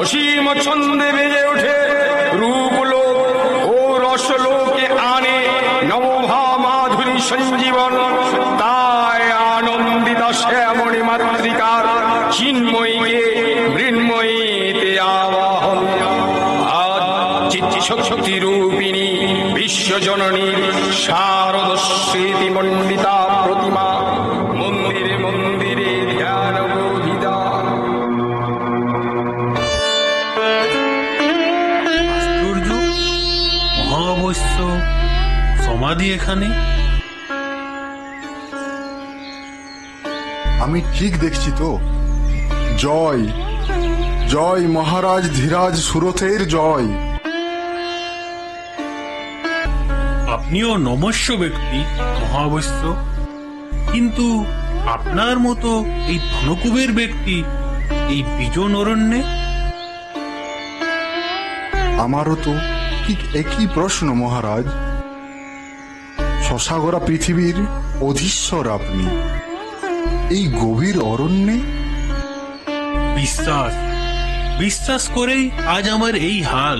অসীম ছন্দে বেজে ওঠে, রূপলোক ও রসলোকে আনে নবভা মাধুরী সঞ্জীবন। তাই আনন্দিতা শ্যামণী মাতৃকার চিন্ময়ীকে মৃন্ময়ীতে আবাহন। আজ চিত্তশক্তি রূপিণী বিশ্বজননীর শারদ স্মৃতি মণ্ডিতা প্রতিমা মন্দিরে মন্দিরে ধ্যান বোধিতা। আশ্চর্য, মহাবস্য সমাধি এখানে। আমি ঠিক দেখছি তো? জয় জয় মহারাজ ধীরাজ সুরথের জয়। আপনিও নমস্য ব্যক্তি মহাবস্য, কিন্তু আপনার মতো এই ধনকুবের ব্যক্তি এই বিজন অরণ্যে? আমারও তো ঠিক একই প্রশ্ন মহারাজ। শশাগরা পৃথিবীর অধীশ্বর আপনি, এই গভীর অরণ্যে? বিশ্বাস বিশ্বাস করেই আজ আমার এই হাল।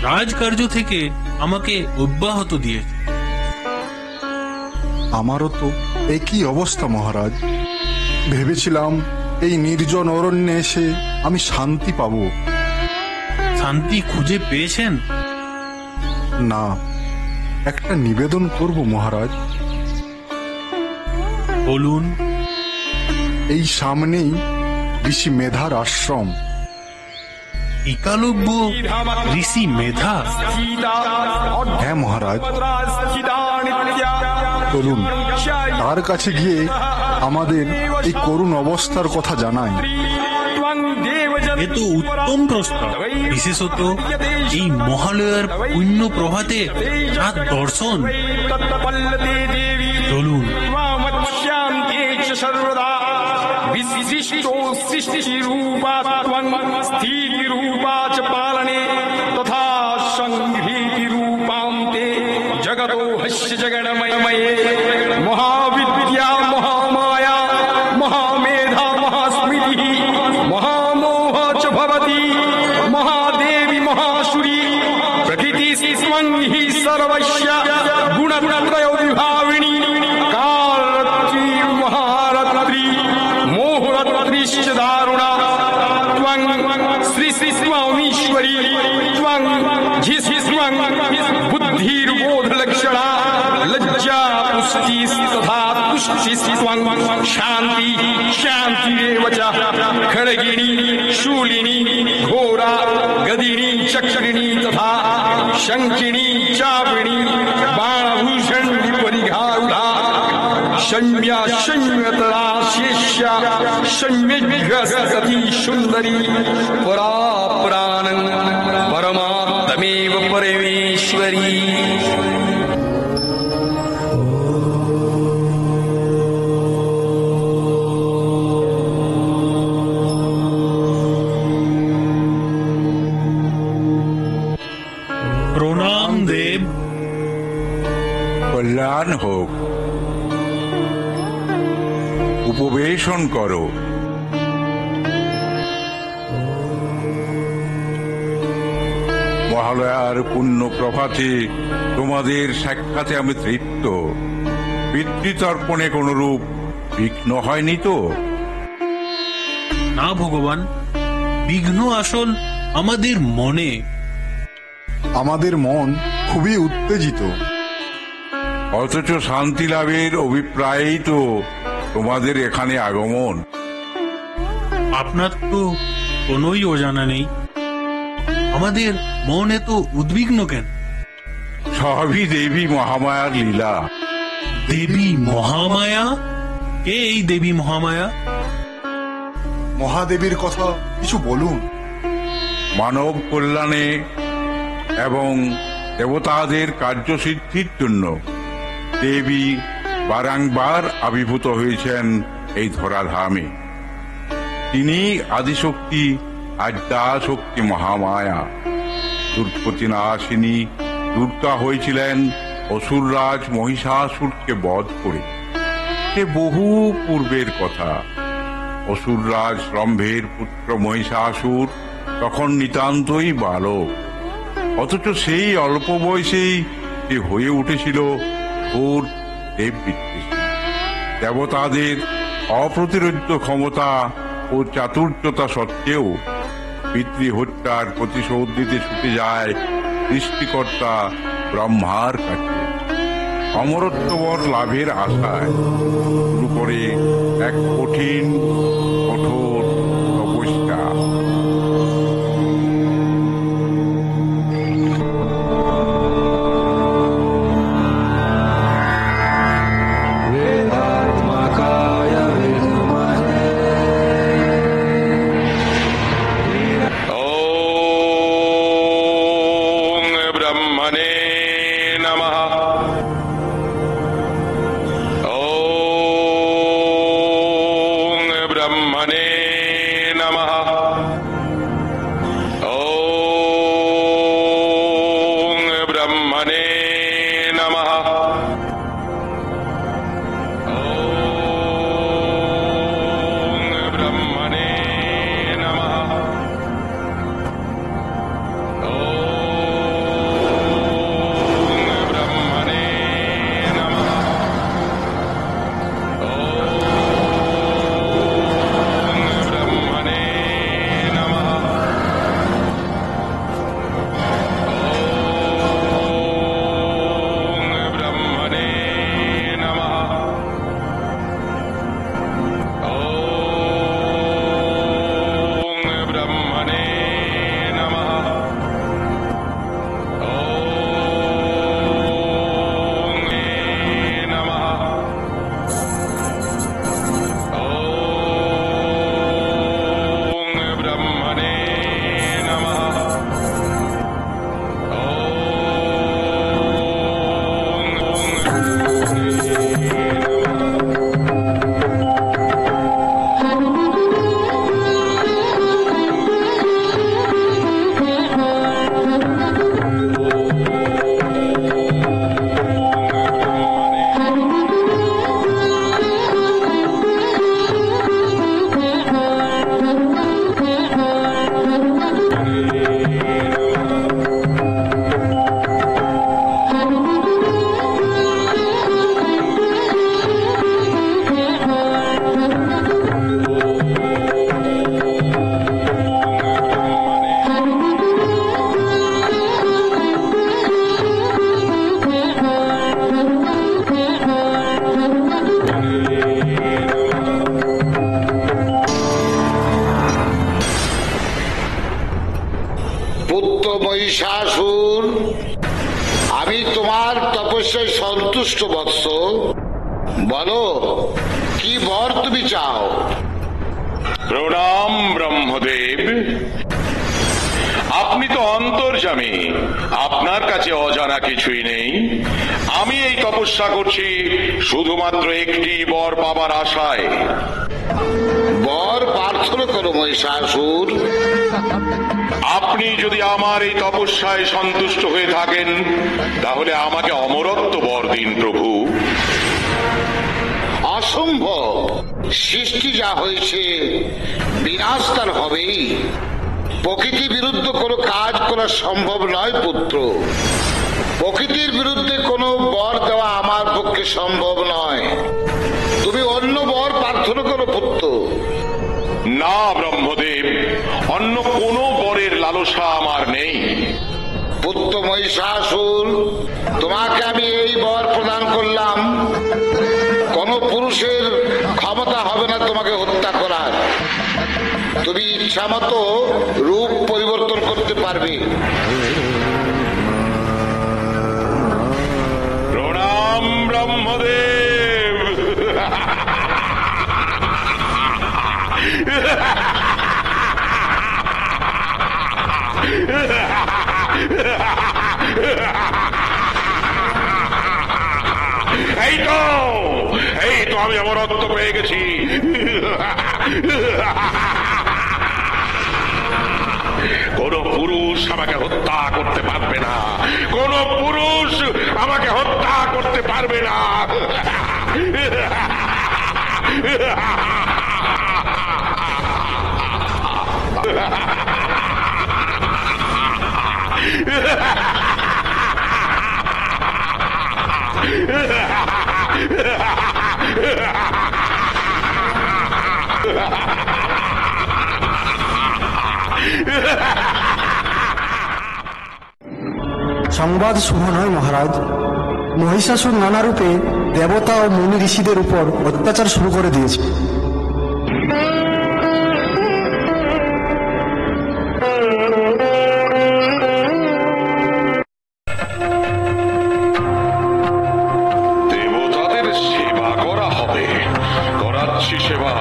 রাজকার্য থেকে আমাকে অব্যাহত দিয়েছে। আমারও তো একই অবস্থা মহারাজ। ভেবেছিলাম এই নির্জন অরণ্যে এসে আমি শান্তি পাব। শান্তি খুঁজে পেয়েছেন? না, একটা নিবেদন করব মহারাজ। বলুন। এই সামনেই ঋষি মেধার আশ্রম। একালব্য ঋষি মেধা? হ্যাঁ মহারাজ, চলুন তার কাছে গিয়ে আমাদের এই করুণ অবস্থার কথা জানাই। এ তো উত্তম প্রস্তাব, বিশেষত এই মহালয়ার পুণ্য প্রভাতে তার দর্শন। চলুন। সর্বদা বিশিষ্টো সৃষ্টি রূপা স্থিতি রূপা চ পালনে তথা সংহৃতি রূপান্তে জগতো হস্য জগন্ময়ে মহাবিদ্যা মহামায়া মহামেধা মহাস্মৃতি মহামোহ চ ভবতি মহাদেবী মহাসুরি প্রকৃতি স্বং হি সর্বস্য গুণত্রয় বিভাবিনী কালরাত্রি মহারাত্রি মোহরাত্রিশ্চ দারুণা ত্বং শ্রী শ্রী স্বামীশ্বরী ত্বং ঝি স্বং বুদ্ধির্বোধ লক্ষণা লজ্জা পুষ্টি তথা তুষ্টি স্বং শান্তি শান্তিরেব চ খড়গিনী শূলিনী ঘোরা গদিনী চক্রিणी तथा शंखिनी चापिणी बाणभूषण परिघारुधा शम्या शम्यतरा शेष्या शम्यघ्रसती सुंदरी परा प्राणं परमात्मेव परमेश्वरी। প্রণাম দেব। কল্যাণ হোক। উপবেশন করো। মহালয়ার পুণ্য প্রভাতে তোমাদের সাক্ষাতে আমি তৃপ্ত। পিতৃতর্পণে কোনরূপ বিঘ্ন হয়নি তো? না ভগবান, বিঘ্ন আসল আমাদের মনে। আমাদের মন খুবই উত্তেজিত। অথচ শান্তি লাভের অভিপ্রায়েই তো তোমাদের এখানে আগমন। আপনার তো কোনোই অজানা নেই, আমাদের মন এত উদ্বিগ্ন কেন? সবই দেবী মহামায়ার লীলা। দেবী মহামায়া? কে এই দেবী মহামায়া? মহাদেবীর কথা কিছু বলুন। মানব কল্যাণে এবং দেবতাদের কার্যসিদ্ধির জন্য দেবী বারংবার আবির্ভূত হয়েছেন এই ধরাধামে। তিনি আদিশক্তি আদ্যাশক্তি মহামায়া। দুর্গতিনাশিনী দুর্গা হয়েছিলেন অসুররাজ মহিষাসুরকে বধ করে। সে বহু পূর্বের কথা। অসুররাজ রম্ভের পুত্র মহিষাসুর তখন নিতান্তই বালক, অথচ সেই অল্প বয়সেই সে হয়ে উঠেছিল ওর দেব বিদ্বেষী। দেবতাদের অপ্রতিরোধ্য ক্ষমতা ও চাতুর্যতা সত্ত্বেও পিতৃহত্যার প্রতিশোধ দিতে ছুটে যায় সৃষ্টিকর্তা ব্রহ্মার কাছে। অমরত্ববর লাভের আশায় শুরু করে এক কঠিন কঠোর তপস্যা। ॐ ब्रह्मणे नमः। ॐ ब्रह्मणे नमः। ॐ ब्रह्मणे नमः। ॐ ब्रह्मणे नमः। পুত্র মহিষাসুর, আমি তোমার তপস্যায় সন্তুষ্ট বৎস। বলো, কি বর তুমি চাও? প্রণাম ব্রহ্মদেব। আপনি তো অন্তর্যামী, আপনার কাছে অজানা কিছুই নেই। আমি এই তপস্যা করছি শুধুমাত্র একটি বর পাবার আশায়। বর প্রার্থনা করো মহিষাসুর। আপনি যদি আমার এই তপস্যায় সন্তুষ্ট হয়ে থাকেন, তাহলে আমাকে অমরত্ব বর দিন প্রভু। অসম্ভব, সৃষ্টি যা হয়েছে বিনাশ তার হবেই। প্রকৃতি বিরুদ্ধ কোনো কাজ করা সম্ভব নয় পুত্র। প্রকৃতির বিরুদ্ধে কোনো বর দেওয়া আমার পক্ষে সম্ভব নয়। তুমি অন্য বর প্রার্থনা করো পুত্র। না ব্রহ্মদেব, অন্য কোনো বরের লালসা আমার নেই। পুত্র মহিষাসুর, তোমাকে আমি এই বর প্রদান করলাম। কোন পুরুষের ক্ষমতা হবে না তোমাকে হত্যা করার। তুমি ইচ্ছা মতো রূপ পরিবর্তন করতে পারবে। প্রণাম ব্রহ্মদেব। এই তো আমি অমরত্ব পেয়ে গেছি। কোন পুরুষ আমাকে হত্যা করতে পারবে না, কোন পুরুষ আমাকে হত্যা করতে পারবে না। সংবাদ শুভ নয় মহারাজ। মহিষাসুর নানা রূপে দেবতা ও মুনি ঋষিদের উপর অত্যাচার শুরু করে দিয়েছে। দেবতাদের সেবা করা হবে, করাচ্ছি সেবা।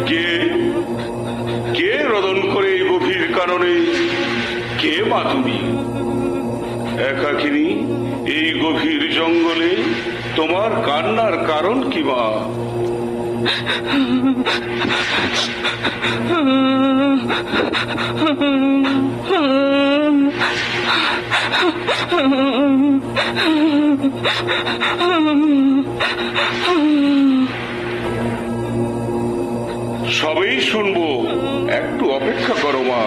কে কে রোদন করে এই গভীর কাননে? কে মা তুমি? একাকিনী এই গভীর জঙ্গলে তোমার কান্নার কারণ কি মা? সবেই শুনবো, একটু অপেক্ষা করো মা।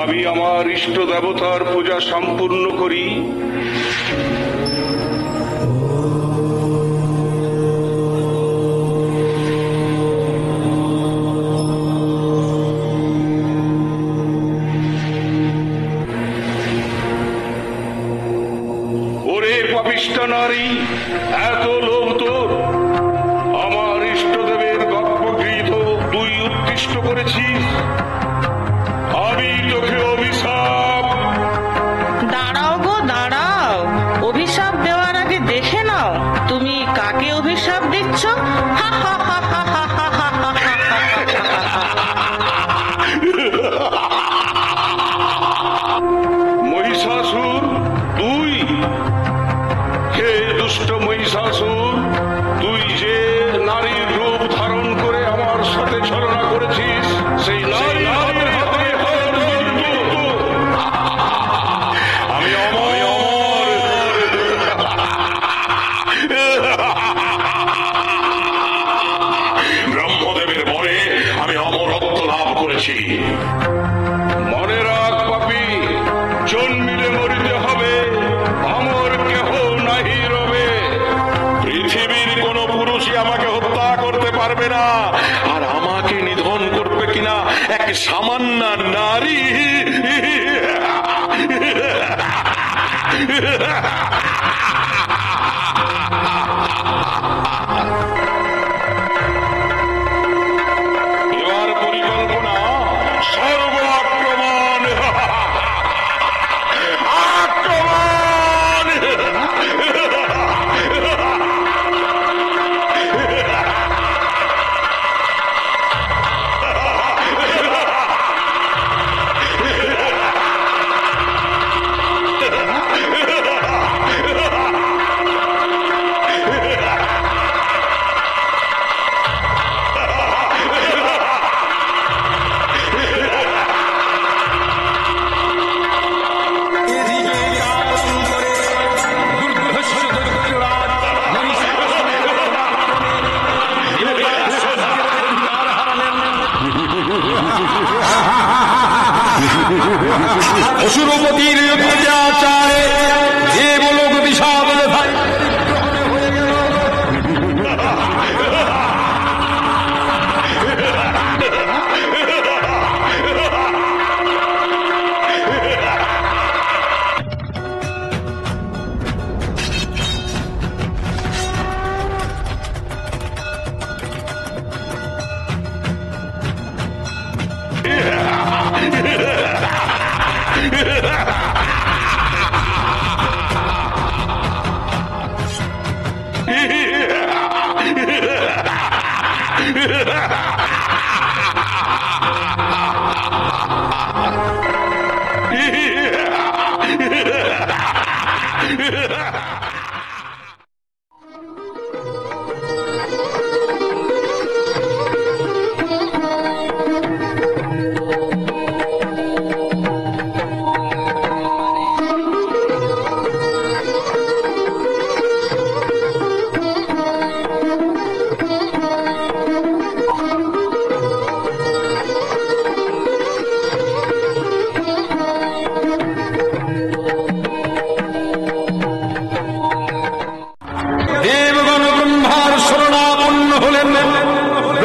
আমি আমার ইষ্ট দেবতার পূজা সম্পূর্ণ করি। ওরে পাপিষ্ঠ নারী, এত লোভ তোর! আমার ইষ্টদেবের গর্ভগৃহীত তুই উৎকৃষ্ট করেছিস। আমি তোকে অভিশাপ। দাঁড়াও গো দাঁড়াও, অভিশাপ দেওয়ার আগে দেখে নাও তুমি কাকে অভিশাপ দিচ্ছ। হা হা হা হা হা হা হা হা হা হা। মহিষাসুর, তুই? হে দুষ্ট মহিষাসুর, তুই যে নারীর রূপ ধারণ করে আমার সাথে ছলনা করেছিস, সেই নারী হাতে হাতে তোর মৃত্যু। আমি অমর। ব্রহ্মদেবের বরে আমি অমরত্ব লাভ করেছি। মনে রাখ পাপী, জন্মিলে মরিতে হবে, অমর কেহ নাহি রবে। পৃথিবীর কোন পুরুষই আমাকে হত্যা করতে পারবে না, আর আমাকে নিধন করবে কিনা এক সামান্য নারী। এবার পরিকল্পনা সর্ব আক্রমণ। আক্রমণ! অসুরপতির অত্যাচারে দেবলোক বিষাদ ভাই।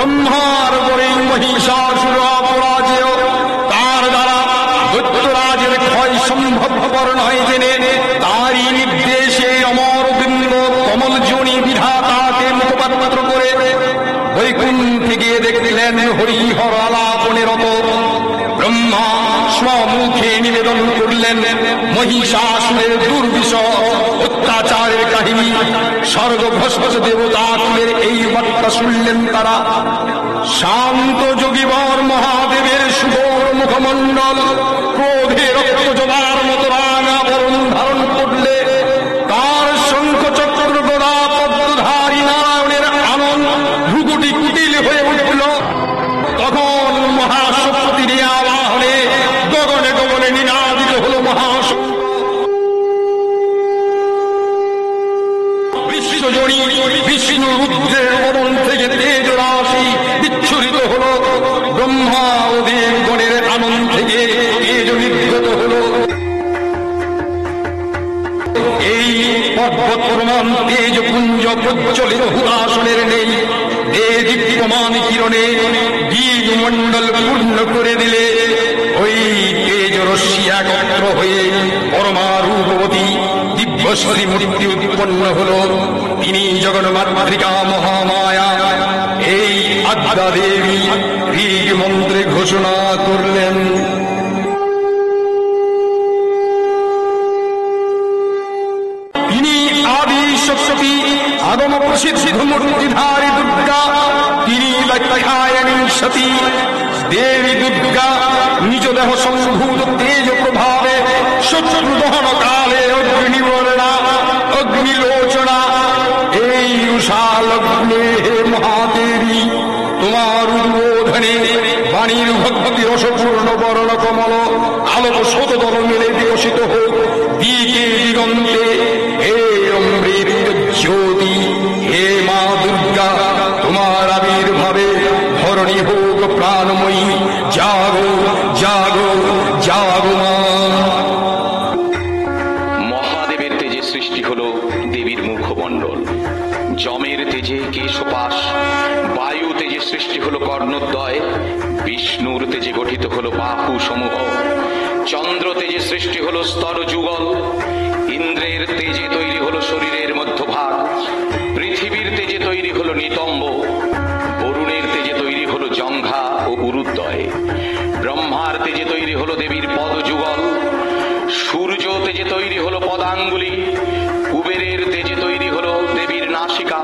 ব্রহ্মার পরে মহিষাসুর অপরাজেয়, তার দ্বারা দৈত্যরাজের ক্ষয় সম্ভবপর নয় জেনে তারই নির্দেশে অমর বিম্ব কমল জনি বিধাতাকে মুখপাত্র করে বৈকুণ্ঠে গিয়ে দেখলেন হরিহর আলাপনে রত। ব্রহ্মা স্বমুখে নিবেদন করলেন মহিষাসুরের দুর্বিষহ অত্যাচারের কাহিনী। স্বর্গভস্মজ দেবতা কুলের এই বার্তা শুনলেন তারা। শান্ত যোগীবর মহাদেবের সুবর মুখমণ্ডল ক্রোধে রক্ত জবার মতো রাঙা বরণ ধারণ করলে তার শঙ্খ চক্র গদা পদ্মধারী নারায়ণের আনন্দ ভ্রুকুটি কুটিল হয়ে উঠল। তখন মহাশক্তির আবাহনে গগনে গগনে নিনাদিত হল মহাশক্তি। বিশ্বজনী বিষ্ণু রুদ্রের বদন থেকে তেজ রাশি বিচ্ছুরিত হল। ব্রহ্মা ও দেবগণের আনন্দ থেকে তেজ নির্গত হল। এই পর্বত প্রমাণ তেজ পুঞ্জ প্রজ্বলিত হুতাসনের নেই দীপ্যমান কিরণে দ্বীপমণ্ডল পূর্ণ করে দিলে ওই তেজ রশ্মি একত্র হয়ে পরমা রূপবতী দিব্যশ্রী মূর্তি উৎপন্ন হল। তিনি জগন্মাতৃকা মহামায়া। এই আদ্যা দেবী ঋগ মন্ত্রে ঘোষণা করলেন, তিনি আদি শক্তি আগম প্রসিদ্ধ মূর্তিধারী দুর্গা। তিনি লক্ষ্যায়নী সতী দেবী দুর্গা নিজ দেহ সম্ভূত তেজ প্রভাবে শত্রু দহন কালে অগ্নিবর্ণা অগ্নিলোচনা। এই উষা লগ্নে হে মহাদেবী তোমার উদ্বোধনে বাণীর ভক্তি রসপূর্ণ বরণ কমল আলোক শতদল মিলে বিকশিত হোক দিকে দিগন্তে। হে অমৃত জ্যোতি, হে মা দুর্গা তোমার আবির্ভাবে ধরণী হোক প্রাণময়ী। জাগো জাগো জাগো মা। মহাদেবের তেজে সৃষ্টি হল দেবীর মুখমণ্ডল, যমের তেজে কেশপাশ, বায়ু তেজে সৃষ্টি হল কর্ণদ্বয়, বিষ্ণুর তেজে গঠিত হল বাহু সমূহ, চন্দ্র তেজে সৃষ্টি হল স্তর যুগল, ইন্দ্রের তেজে তৈরি হল শরীরের মধ্যভাগ, পৃথিবীর তেজে তৈরি হল নিতম্ব, বরুণের তেজে তৈরি হল জঙ্ঘা ও উরুদ্বয়, ব্রহ্মার তেজে তৈরি হল দেবীর পদ যুগল, সূর্য তেজে তৈরি হল পদাঙ্গুলি, কুবেরের তেজে তৈরি হল দেবীর নাসিকা,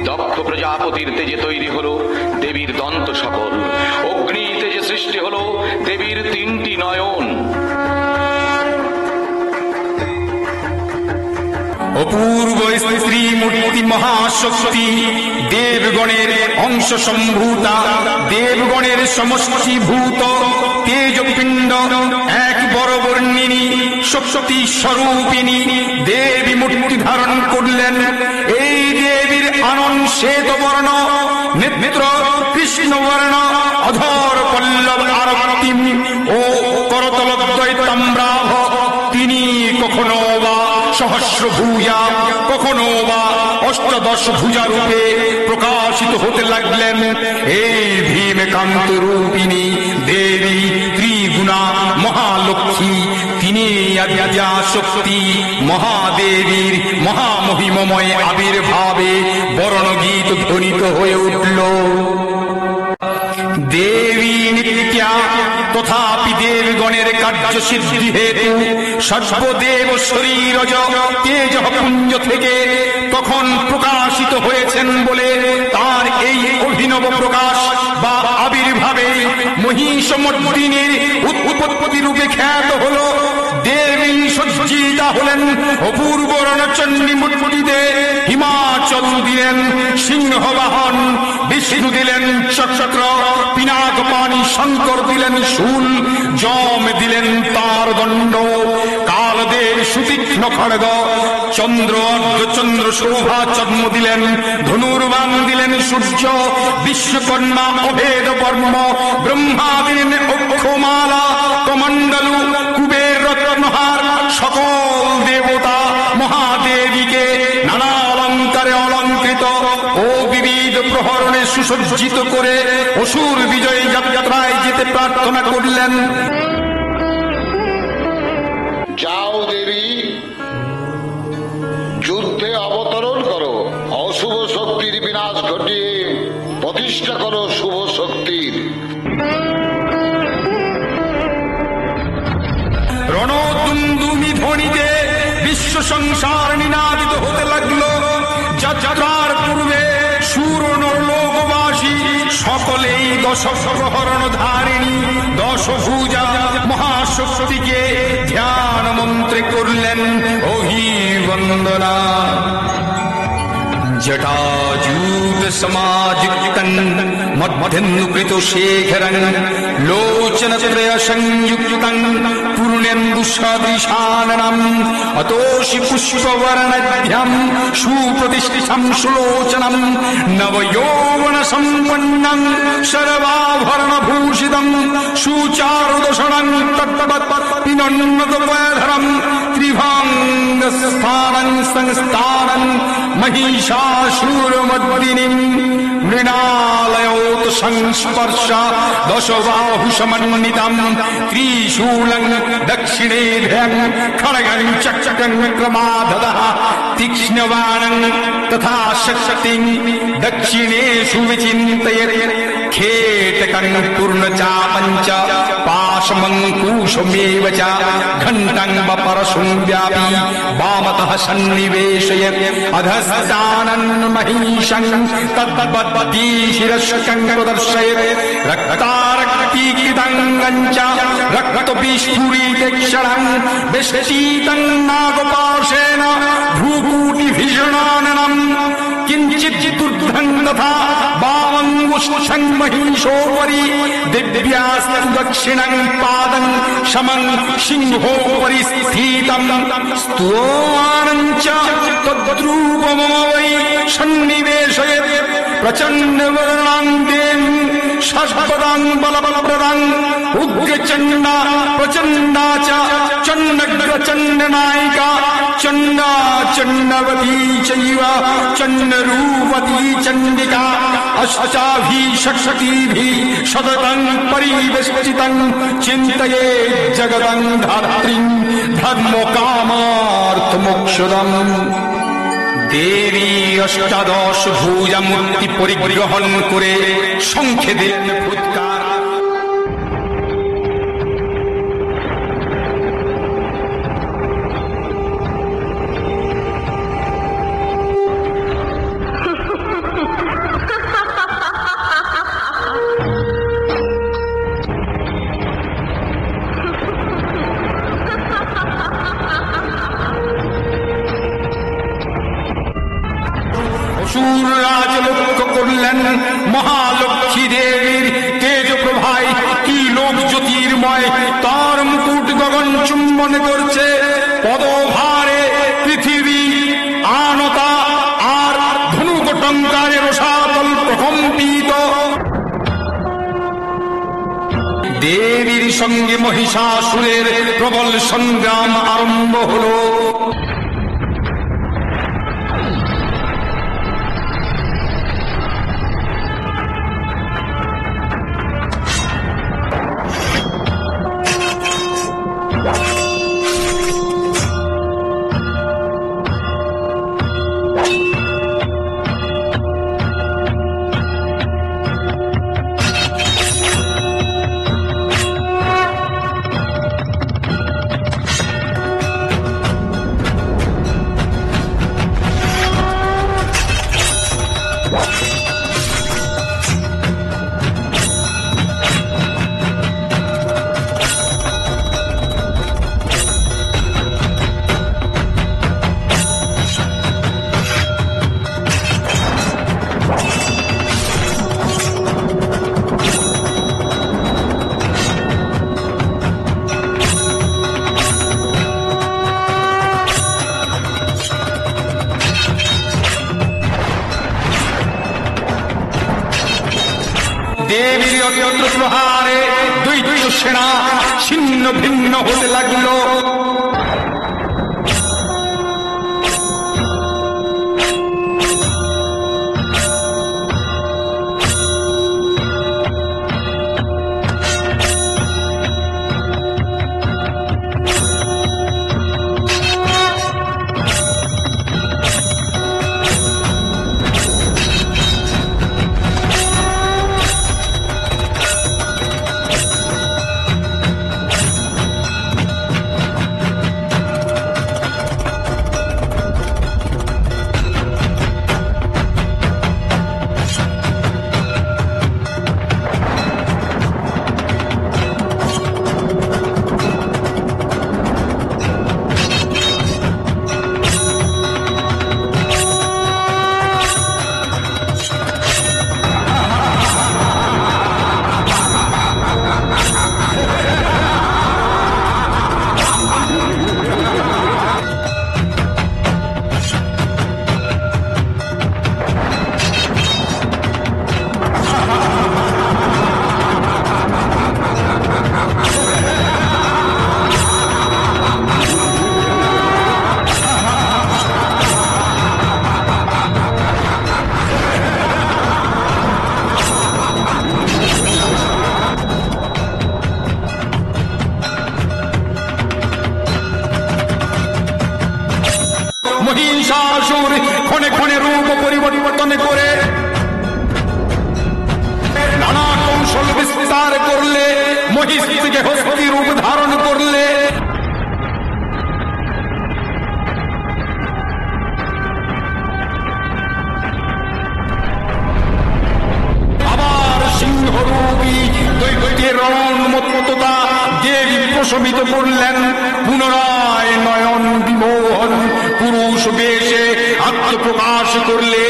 দক্ষ প্রজাপতির তেজে তৈরি হল দেবীর দন্ত সকল, অগ্নি তেজে সৃষ্টি হল দেবীর তিনটি নয়ন। অপূর্ব স্ত্রী মূর্তি মহাশক্তি দেবগণের অংশ সম্ভূতা, দেবগণের সমষ্টিভূত তেজপিণ্ড এক বরবর্ণিনী শক্তি স্বরূপিণী দেবী মূর্তি ধারণ করলেন। এই দেবীর আনন্দ শ্বেত বর্ণ, নেত্র কৃষ্ণবর্ণ, অধর পল্লব আরক্তিম ও করতলদ্বয় তাম্রাভ। তিনি কখনো বা সহস্র ভূজা, কখনো বা অষ্টাদশ ভূজা রূপে প্রকাশিত হতে লাগলেন। এই ভীমকান্ত রূপিণী দেবী ত্রিগুণা মহালক্ষ্মী, তিনি আদ্যা শক্তি মহাদেবীর মহামহিমময় আবির্ভাবে বর্ণগীত ধ্বনিত হয়ে উঠল। দেবী নিত্যা তথাপি দেবগণের কার্য সিদ্ধি হেতু সর্বদেব শরীরজ তেজ পুঞ্জ থেকে তখন প্রকাশিত হয়েছেন বলে তার এই অভিনব প্রকাশ বা আবির্ভাবে মহিষমর্দিনীর উৎপত্তি রূপে খ্যাত হল। দেবী সজ্জিতা হলেন অপূর্ব রণচণ্ডী মূর্তিতে। হিমাচল দিলেন সিংহবাহন, বিষ্ণু দিলেন চক্র, পিনাক পানি শঙ্কর দিলেন শূল, যম দিলেন তার দণ্ড, কালদেব সুতীক্ষ্ণ খড়গ, চন্দ্র অর্ধচন্দ্র শোভা চন্দ্র দিলেন, ধনুর্বাণ দিলেন সূর্য, বিশ্বকর্মা অভেদ বর্ম, ব্রহ্মা দিলেন অক্ষমালা কমণ্ডলু, কুবের রত্নহার, সকল দেবতা মহাদেবীকে নানা অলঙ্কারে অলঙ্কৃত ও অগ্নিবিদ প্রহরণে সুসজ্জিত করে অসুর বিজয় যাত্রায় যেতে প্রার্থনা করলেন। যাও দেবী, যুদ্ধে অবতরণ করো, অশুভ শক্তির বিনাশ ঘটিয়ে প্রতিষ্ঠা করো শুভ শক্তির। রণতুন্দুমি ধ্বনিতে বিশ্ব সংসার নিনাদিত হতে লাগলো। যাত্রার পূর্বে সুর নরলোকবাসী সকলেই দশ প্রহরণ ধারিণী দশভুজা মহাশক্তিকে ধ্যান মন্ত্রে করলেন অভিবন্দনা। জটাজূট সমাযুক্তং মধ্যেন্দুকৃত শেখরং লোচনত্রয় সংযুক্তং পূর্ণেন্দু সদৃশাননম অতোষি পুষ্পবর্ণাঢ্যম সুপ্রতিষ্ঠিতম সুলোচনম নবযৌবন সম্পন্নং সর্বাভরণভূষিতং সুচারুদশনং তত্ত্ববৎ পিনন্নতপয়ধরম ত্রিভঙ্গস্থানং সংস্থানং महिषासुरमर्दिनीं मृणालयोत संस्पर्श दशबाहुसमन्वितं त्रिशूलं दक्षिणे ध्यान खड्गं चक्रं क्रमाददः तीक्ष्णबाणं तथा शक्तिं दक्षिणेषु विचिन्तयेत् खेटकं पूर्णचापं च पाशमङ्कुशमेव च घण्टं वपरशुं व्यापी वामतः सन्निवेशयत् अधस्तानं महिषं तद्वद्दीशिरस्कं प्रदर्शयत् रक्तारक्तीकृतं च रक्तविस्फुरितक्षरं विष्टितं नागपाशेन भ्रूकूटिभीषणाननं किञ्चिदूर्ध्वं तथा वामङ्गुष्ठं महिषोपरि दिव्यास्तु दक्षिणं पादं समं सिंहोपरि स्थितं स्तुवानं च तद्रूपमम वै सन्निवेशयत् प्रचण्डवर्णां देवीं सर्वदां बलप्रदां उग्रचण्डा प्रचण्डा च चण्डग्रचण्डनायिका चण्डा चण्डवती चैव चण्डरूपती चण्डिका अष्टाभिषक्तिभिः सततं परिवेष्टितं चिन्तये जगतं धात्रीं धर्मकामार्थमोक्षदम्। দেবী অষ্টাদশ ভুজা মূর্তি পরিগ্রহণ করে শঙ্খে দিলেন ফুৎকার। রাজ লক্ষ্য করলেন মহালক্ষ্মী দেবীর তেজ প্রভায় কি লোক জ্যোতির্ময়, তার মুকুট গগন চুম্বন করছে, পদভারে পৃথিবী আনতা আর ধনুকটঙ্কারের রসাতল প্রকম্পিত। দেবীর সঙ্গে মহিষাসুরের প্রবল সংগ্রাম আরম্ভ হলো। দেবীর অত্যন্ত প্রহারে দৈত্য সেনা ছিন্ন ভিন্ন হতে লাগল। মহিষ থেকে হস্তি রূপ ধারণ করলে। আবার সিংহরূপী দৈত্যের রণোন্মত্ততা দেবী প্রশমিত করলেন। পুনরায় নয়ন বিমোহন পুরুষ বেশে আত্মপ্রকাশ করলে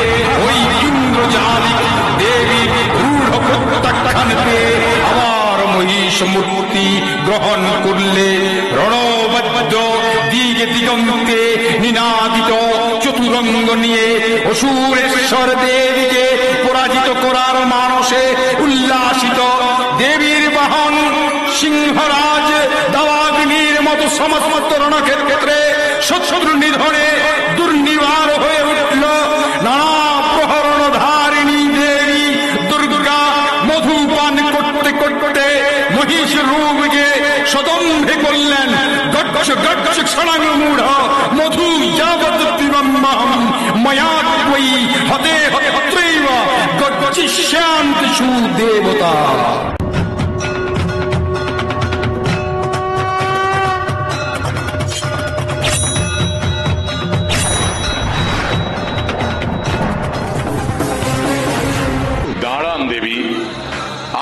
ওই ইন্দ্রজালিক দেবী রূঢ় প্রত্যাখ্যান পেয়ে আবার মহিষ মূর্তি গ্রহণ করলে। রণবাদ্য দিগে দিগন্তে নিনাদিত চতুরঙ্গ নিয়ে অসুরেশ্বর দেবীকে পরাজিত করার মানসে উল্লাসিত দেবীর বাহন সিংহরাজ দাবাগ্নির মতো সমস্ত রণক্ষেত্রে শত্রু নিধনে দুর্নিবার হয়ে উঠল। নানা প্রহরণধারিণী দেবী দুর্গা মধুপান করতে করতে মহিষ রূপকে সদম্ভে করলেন। গচ্ছ গচ্ছ ক্ষণাঙ্গমূঢ় মধু যাবৎ পিবম্বহম ময়া ত্বয়ি হতে হত্রৈব গচ্ছিষ্যান্তিষু দেবতা। দাঁড়ান দেবী,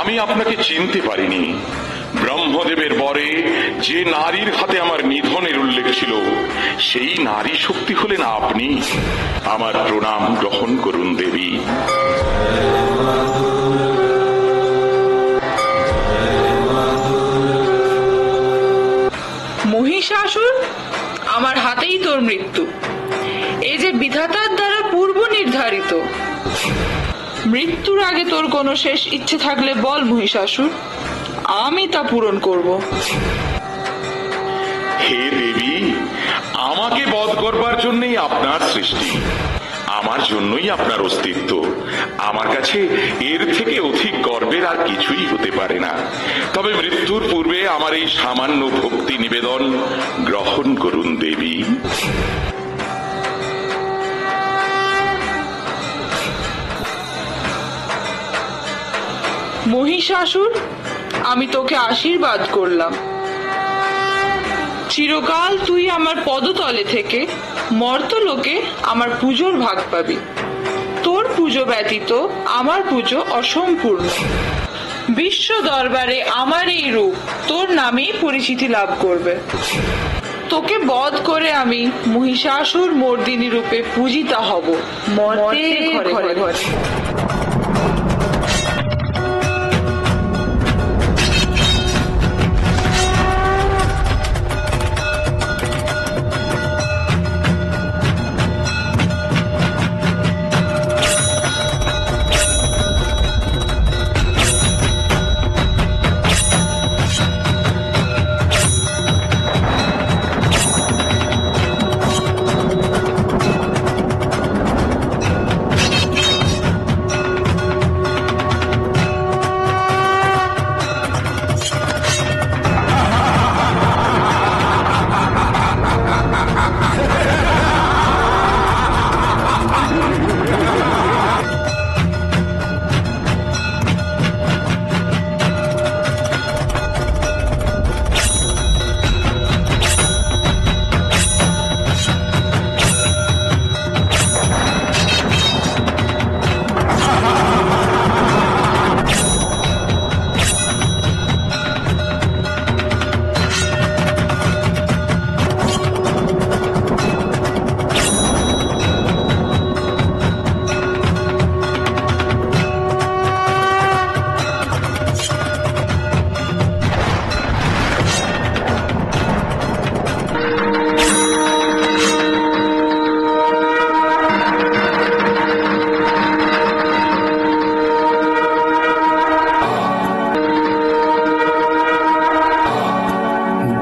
আমি আপনাকে চিনতে পারিনি। ব্রহ্মদেবের বরে যে নারীর হাতে আমার নিধনের উল্লেখ ছিল সেই নারী শক্তি হলেন আপনি। আমার প্রণাম গ্রহণ করুন দেবী। মহিষাসুর, আমার হাতেই তোর মৃত্যু। এ যে বিধাতার দ্বারা পূর্ব নির্ধারিত। মৃত্যুর আগে তোর কোনো শেষ ইচ্ছে থাকলে বল মহিষাসুর, আমি তা পূরণ করব। হে দেবী, আমাকে বধ করবার জন্যই আপনার সৃষ্টি, আমার জন্যই আপনার অস্তিত্ব। আমার কাছে এর থেকে অধিক গর্বের আর কিছুই হতে পারে না। তবে মৃত্যুর পূর্বে আমার এই সামান্য ভক্তি নিবেদন গ্রহণ করুন দেবী। মহিষাসুর, আমি তোকে আশীর্বাদ করলাম। চিরকাল তুই আমার পদতলে থেকে মর্তলোকে আমার পুজোর ভাগ পাবি। তোর পুজো ব্যতীত আমার পুজো অসম্পূর্ণ। বিশ্ব দরবারে আমার এই রূপ তোর নামেই পরিচিতি লাভ করবে। তোকে বধ করে আমি মহিষাসুর মর্দিনী রূপে পূজিতা হব মর্তের ঘরে ঘরে।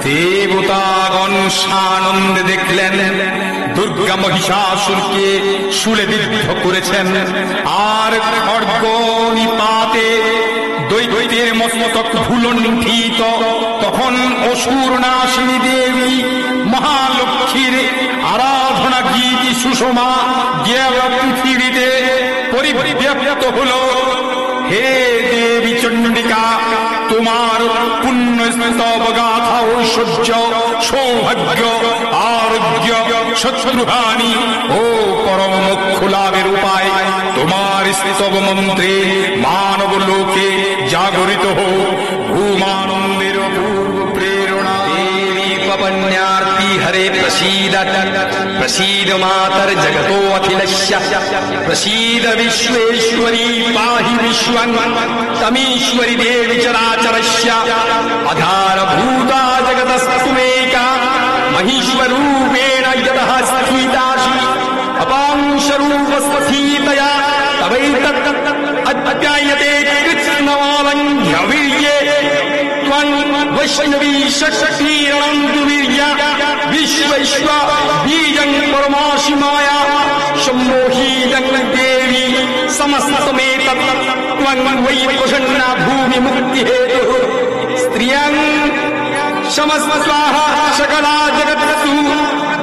দেবতাগণ সানন্দে দেখলেন দুর্গা মহিষাসুরকে শূলে বিদ্ধ করেছেন, আর খড়গ নিপাতে দৈত্যের মস্তক ভুলণ্ঠিত। তখন অসুর নাশিনী দেবী মহালক্ষ্মীর আরাধনা গীতি সুষমা গিয়ে পৃথিবীতে পরিব্যাপ্ত হল। হে দেবী চণ্ডিকা, তোমার পুণ্য স্তব গাথা ঐশ্বর্য সৌভাগ্য আরোগ্য শত্রুহানি ও পরম মোক্ষ লাভের উপায় তোমার স্তব মন্ত্রে মানব লোকে জাগরিত হোক। ভূমানন্দের পূর্ব প্রেরণা দেবী পবন্যার্তি হরে প্রসীদ প্রসীদ মাতর জগতো অখিলস্য প্রসীদ विश्वेश्वरी पाहि विश्वं तमीश्वरी देवी चराचरस्य आधारभूता जगतस्तुमेका महीश्वरूपेण यतः स्थितासि अपांशरूपस्थितया तवैतत् अध्यायते कृत्स्नवालङ्घ्यवीर्ये त्वं वैष्णवी षट्कीरणन्तु वीर्या विश्वैश्व बीजं परमासि माया सम्मोहीतं देवी समस्तमेतत् त्वं वै प्रसन्ना भूमि मुक्तिहेतुः स्त्रियं समस्वाहा सकला जगत्सु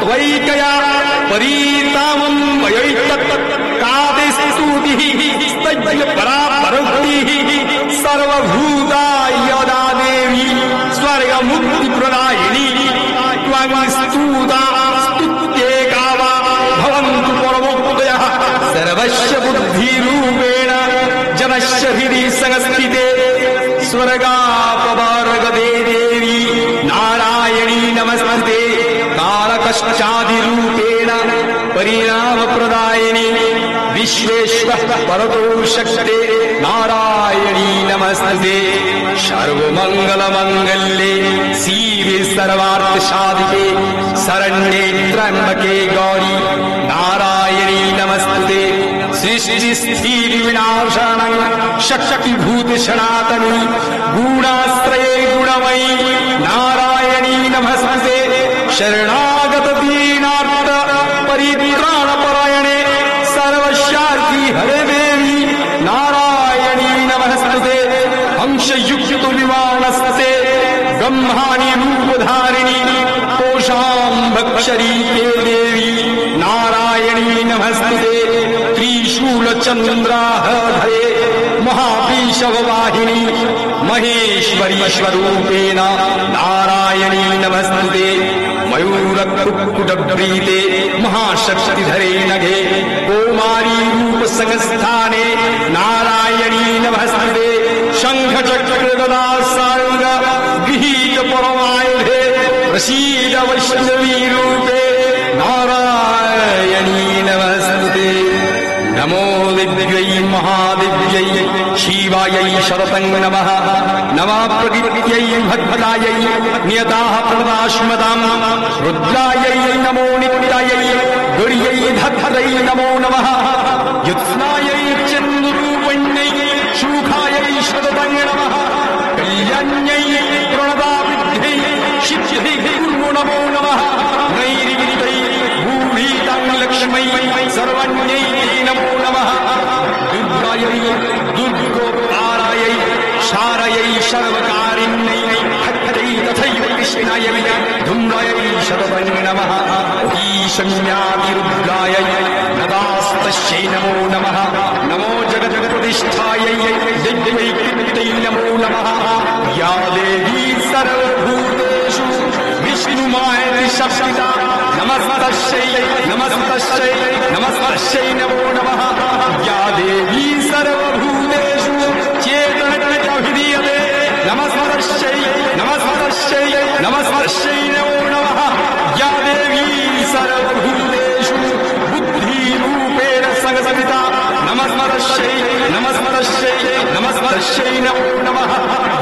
त्वैकया परीतामं वयैतत् कादे स्तुतिः स्तज्य परापरक्तिः सर्वभूता यदा देवी स्वर्गमुक्तिप्रदायिनी त्वं स्तुता स्तुत्येका वा भवन्तु परमोक्तयः सर्वस्य बुद्धिरूपेण जनस्य हृदि संस्थिते स्वर्गापवर्गदे देवी नारायणी नमस्ते कालकश्चादिरूपेण परिणामप्रदायिनी विश्वेश्वर परतो शक्ते नारायणी नमस्ते सर्वमङ्गलमङ्गल्ये शिवे सर्वार्थसाधिके शरण्ये त्र्यम्बके गौरी नारायणी नमस्ते सृष्टिस्थितिविनाशानं शक्तिभूत सनातनी गुणाश्रये गुणमयी नारायणी नमस्ते शरणागत दीनार्थ परित्राणपरायणे सर्वशार्की हरे देवी नारायणी नमस्ते हंसयुक्त विमानस्ते ब्रह्माणि रूपधारिणी कोशां भक्षरीके देवी नारायणी नमस्ते त्रिशूलचन्द्राहधरे महावृषभवाहिनी महेश्वरी स्वरूपेण नारायणी नमस्ते मयूरकुक्कुटप्रीते महाशक्तिधरे नघे कौमारी रूप संस्थाने नारायणी नमस्ते शंखचक्र गदा सारंग गृहीत परमायुधे प्रसीद वैष्णवी रूपे नारायणी नमस्ते नमो दिव्यै महादिव्यै शिवायै शरतं नमः नमः प्रकृत्यै भद्रायै नियताः प्रदाश्मताम् रुद्रायै नमो नित्यायै गौर्यै धत्रै नमो नमः युत्स्नायै चन्द्ररूपण्यै शुखायै शरतं नमः कल्याण्यै प्रणदाविद्यै शिवै नमो नमः नैर्विदितै भूभीतां लक्ष्मै सर्वण्यै नमो नमः दुर्गायै दुर्गोपारायै शारयै सर्वकारिण्यै हत्यै तथैव कृष्णायै धूम्रायै शरवं नमः ईशन्यादिरुद्रायै नदास्तस्यै नमो नमः नमो जगत्प्रतिष्ठायै दिव्यै कृत्यै नमो नमः या देवी सर्वभूतेषु विष्णुमायति शक्तिता नमस्तस्यै नमस्तस्यै नमस्तस्यै नमो नमः या देवी सर्वभूतेषु चेतनविधीयते नमस्तस्यै नमस्तस्यै नमस्तस्यै नमो नमः या देवी सर्वभूतेषु बुद्धिरूपेण संस्थिता नमस्तस्यै नमस्तस्यै नमस्तस्यै नमो नमः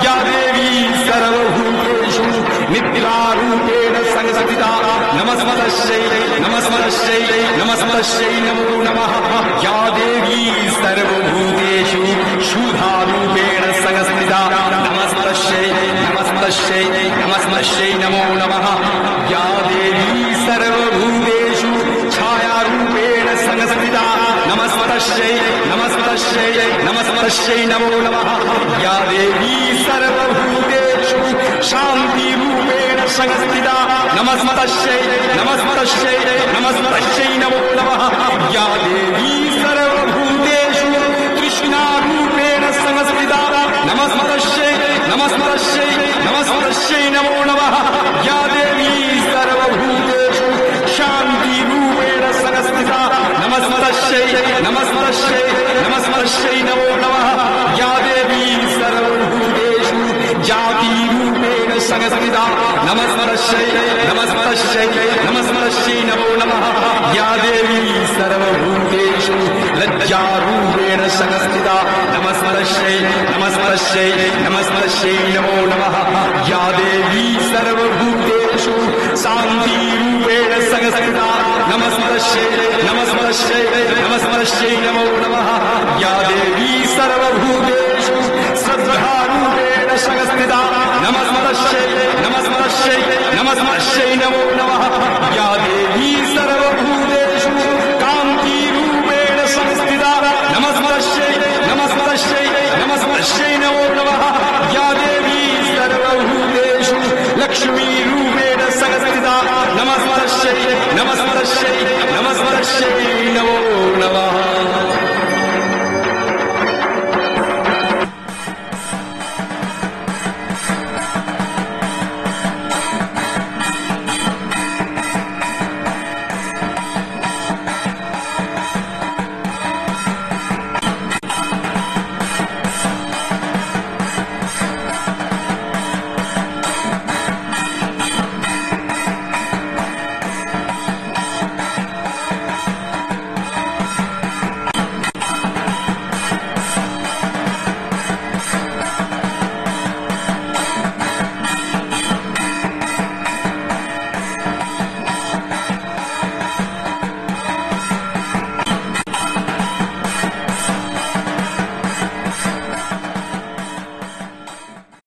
या देवी सर्वभूतेषु निद्रारूपेण संस्थिता नमस्तस्यै नमस्तस्यै नमस्तस्यै नमो नमः या देवी सर्वभूतेषु शुद्धारूपेण संस्थिता नमस्तस्यै नमस्तस्यै नमस्तस्यै नमो नमः या देवी सर्वभूतेषु छायारूपेण संस्थिता नमस्तस्यै नमस्तस्यै नमस्तस्यै नमो नमः या देवी सर्वभूतेषु शान्तिरूपेण संस्थिता नमस्तस्यै नमस्तस्यै नमस्तस्यै नमो नमः या देवी सर्वभूतेषु कृष्णारूपेण नमस्मरश्यै नमस्मरश्यै नमो नमः या देवी सर्वभूतेषु जातिरूपेण संस्थिता नमस्मरश्यै नमस्मरश्यै नमस्मरश्यै नमो नमः या देवी सर्वभूतेषु लज्जारूपेण संस्थिता नमस्मरश्यै नमस्मरश्यै नमस्मरश्यै नमो नमः या देवी सर्वभूतेषु शान्तिरूपेण संस्थिता नमस्मरश्यै नमस्मरश्यै नमस्मरश्यै नमो नमः या देवी सर्वभूतेषु श्रद्धारूपेण संस्थिता नमस्मरश्यै नमस्मरश्यै नमस्मरश्यै नमो नमः या देवी सर्वभूतेषु कान्तिरूपेण संस्थिता नमस्मरश्यै नमस्मरश्यै नमस्मरश्यै नमो नमः या देवी सर्वभूतेषु लक्ष्मीरूपेण संस्थिता नमस्मरश्यै नमस्मरश्यै नमस्मरश्यै नमो